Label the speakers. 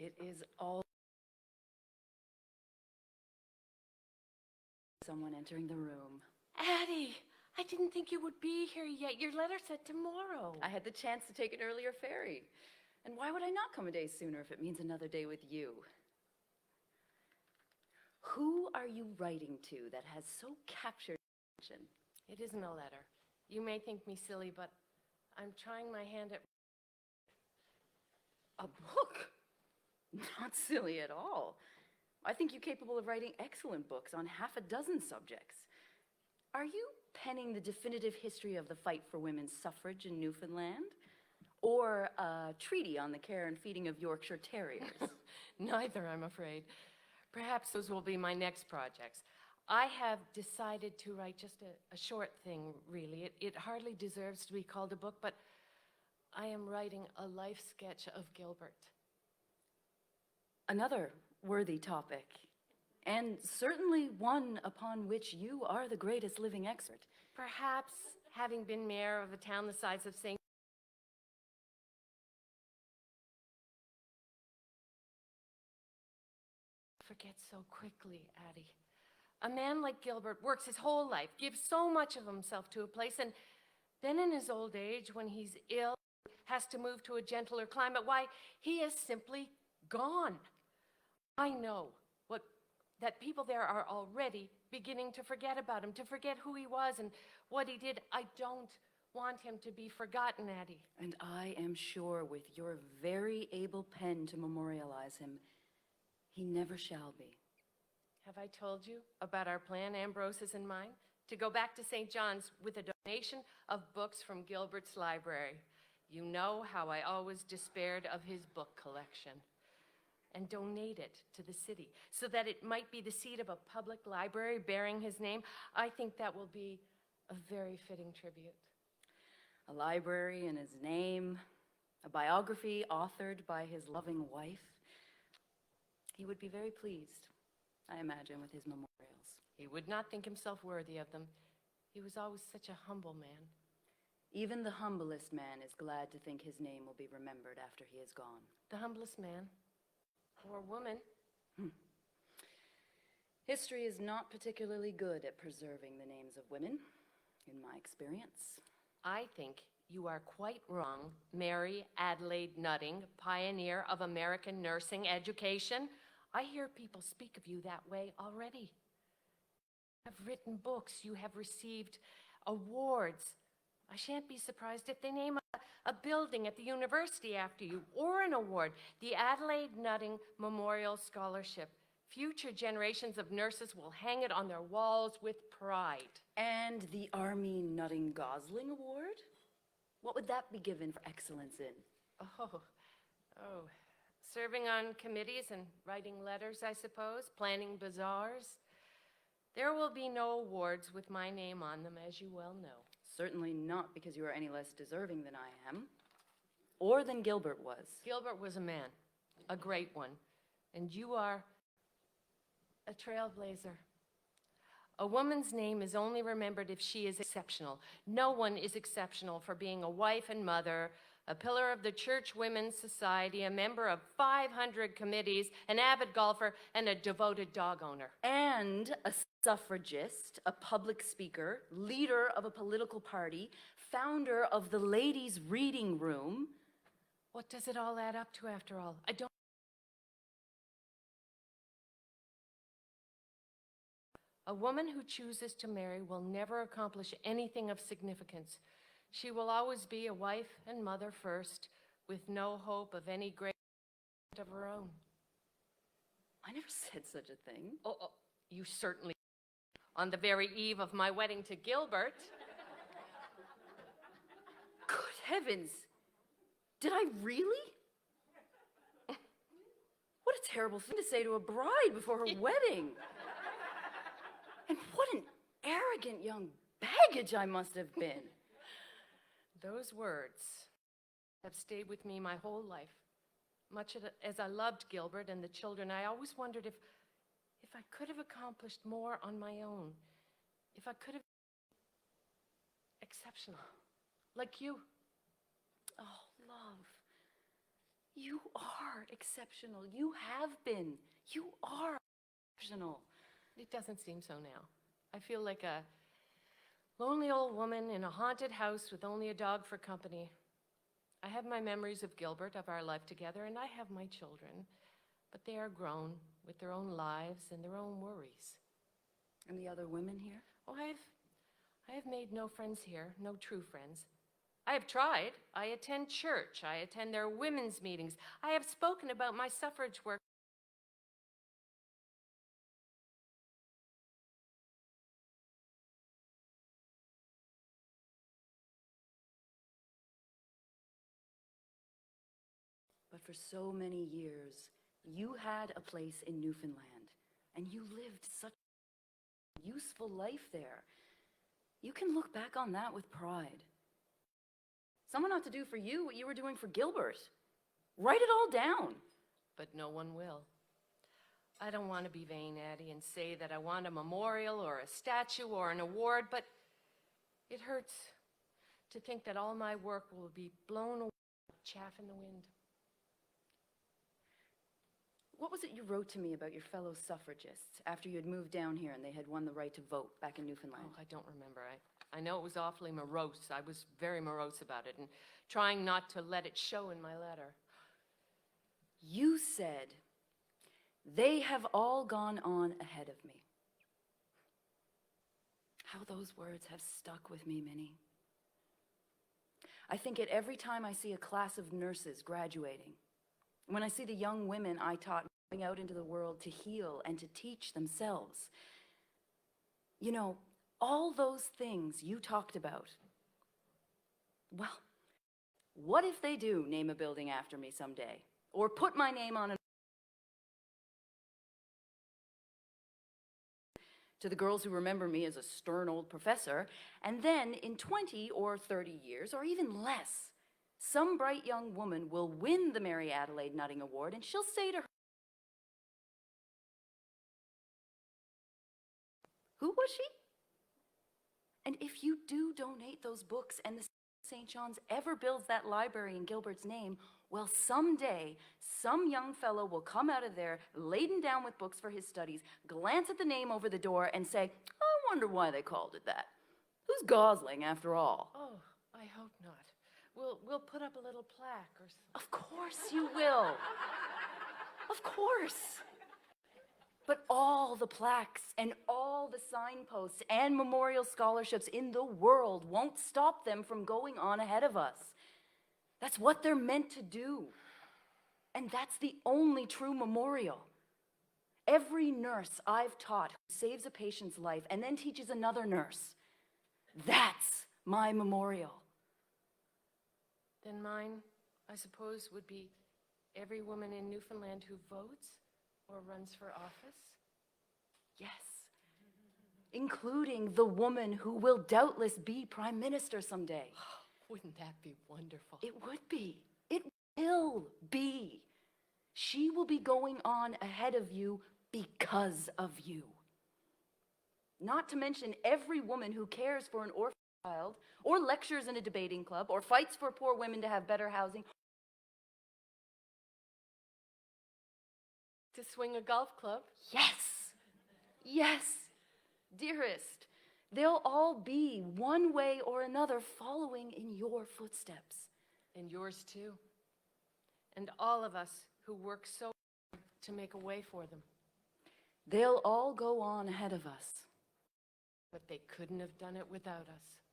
Speaker 1: It is all someone entering the room.
Speaker 2: Addie, I didn't think you would be here yet. Your letter said tomorrow.
Speaker 1: I had the chance to take an earlier ferry. And why would I not come a day sooner if it means another day with you? Who are you writing to that has so captured your attention?
Speaker 2: It isn't a letter. You may think me silly, but I'm trying my hand at...
Speaker 1: A book? Not silly at all. I think you capable of writing excellent books on half a dozen subjects. Are you penning the definitive history of the fight for women's suffrage in Newfoundland? Or a treaty on the care and feeding of Yorkshire Terriers?
Speaker 2: Neither, I'm afraid. Perhaps those will be my next projects. I have decided to write just a short thing, really. It hardly deserves to be called a book, but I am writing a life sketch of Gilbert.
Speaker 1: Another worthy topic, and certainly one upon which you are the greatest living expert.
Speaker 2: Perhaps, having been mayor of a town the size of St. Forget so quickly, Addie. A man like Gilbert works his whole life, gives so much of himself to a place, and then in his old age, when he's ill, has to move to a gentler climate, why, he is simply gone. I know that people there are already beginning to forget about him, to forget who he was and what he did. I don't want him to be forgotten, Addie.
Speaker 1: And I am sure with your very able pen to memorialize him, he never shall be.
Speaker 2: Have I told you about our plan, Ambrose is in mind? To go back to St. John's with a donation of books from Gilbert's library. You know how I always despaired of his book collection. And donate it to the city so that it might be the seat of a public library bearing his name. I think that will be a very fitting tribute.
Speaker 1: A library in his name, a biography authored by his loving wife. He would be very pleased, I imagine, with his memorials.
Speaker 2: He would not think himself worthy of them. He was always such a humble man.
Speaker 1: Even the humblest man is glad to think his name will be remembered after he is gone.
Speaker 2: The humblest man? Or woman?
Speaker 1: History is not particularly good at preserving the names of women, in my experience.
Speaker 2: I think you are quite wrong, Mary Adelaide Nutting, pioneer of American nursing education. I hear people speak of you that way already. You have written books, you have received awards. I shan't be surprised if they name a building at the university after you, or an award, the Adelaide Nutting Memorial Scholarship. Future generations of nurses will hang it on their walls with pride.
Speaker 1: And the Armine Gosling Award? What would that be given for excellence in?
Speaker 2: Oh, serving on committees and writing letters, I suppose, planning bazaars. There will be no awards with my name on them, as you well know.
Speaker 1: Certainly not because you are any less deserving than I am, or than Gilbert was.
Speaker 2: Gilbert was a man, a great one, and you are a trailblazer. A woman's name is only remembered if she is exceptional. No one is exceptional for being a wife and mother, a pillar of the Church Women's Society, a member of 500 committees, an avid golfer, and a devoted dog owner.
Speaker 1: And a suffragist, a public speaker, leader of a political party, founder of the Ladies' Reading Room.
Speaker 2: What does it all add up to after all? I don't. A woman who chooses to marry will never accomplish anything of significance. She will always be a wife and mother first, with no hope of any great of her own.
Speaker 1: I never said such a thing.
Speaker 2: Oh, you certainly did. On the very eve of my wedding to Gilbert.
Speaker 1: Good heavens! Did I really? What a terrible thing to say to a bride before her wedding. And what an arrogant young baggage I must have been.
Speaker 2: Those words have stayed with me my whole life. Much as I loved Gilbert and the children, I always wondered if I could have accomplished more on my own. If I could have been exceptional, like you.
Speaker 1: Oh, love, You are exceptional. You have been. You are exceptional.
Speaker 2: It doesn't seem so now. I feel like a lonely old woman in a haunted house with only a dog for company. I have my memories of Gilbert, of our life together, and I have my children. But they are grown with their own lives and their own worries.
Speaker 1: And the other women here?
Speaker 2: Oh, I have made no friends here, no true friends. I have tried. I attend church. I attend their women's meetings. I have spoken about my suffrage work.
Speaker 1: But for so many years, you had a place in Newfoundland, and you lived such a useful life there. You can look back on that with pride. Someone ought to do for you what you were doing for Gilbert. Write it all down.
Speaker 2: But no one will. I don't want to be vain, Addie, and say that I want a memorial or a statue or an award, but it hurts to think that all my work will be blown away like chaff in the wind.
Speaker 1: What was it you wrote to me about your fellow suffragists after you had moved down here and they had won the right to vote back in Newfoundland?
Speaker 2: Oh, I don't remember. I know it was awfully morose. I was very morose about it and trying not to let it show in my letter.
Speaker 1: You said, "They have all gone on ahead of me." How those words have stuck with me, Minnie. I think it every time I see a class of nurses graduating, when I see the young women I taught going out into the world to heal and to teach themselves. You know, all those things you talked about. Well, what if they do name a building after me someday? Or put my name on it? To the girls who remember me as a stern old professor, and then in 20 or 30 years, or even less, some bright young woman will win the Mary Adelaide Nutting Award, and she'll say to her, "Who was she?" And if you do donate those books and the St. John's ever builds that library in Gilbert's name, well, someday, some young fellow will come out of there laden down with books for his studies, glance at the name over the door, and say, "I wonder why they called it that. Who's Gosling, after all?"
Speaker 2: Oh, I hope not. We'll put up a little plaque or something.
Speaker 1: Of course you will. Of course. But all the plaques and all the signposts and memorial scholarships in the world won't stop them from going on ahead of us. That's what they're meant to do. And that's the only true memorial. Every nurse I've taught who saves a patient's life and then teaches another nurse, that's my memorial.
Speaker 2: Then mine, I suppose, would be every woman in Newfoundland who votes or runs for office.
Speaker 1: Yes, including the woman who will doubtless be prime minister someday.
Speaker 2: Wouldn't that be wonderful?
Speaker 1: It would be. It will be. She will be going on ahead of you because of you. Not to mention every woman who cares for an orphan child, or lectures in a debating club, or fights for poor women to have better housing.
Speaker 2: To swing a golf club?
Speaker 1: Yes, yes, dearest. They'll all be, one way or another, following in your footsteps.
Speaker 2: And yours too. And all of us who work so hard to make a way for them.
Speaker 1: They'll all go on ahead of us.
Speaker 2: But they couldn't have done it without us.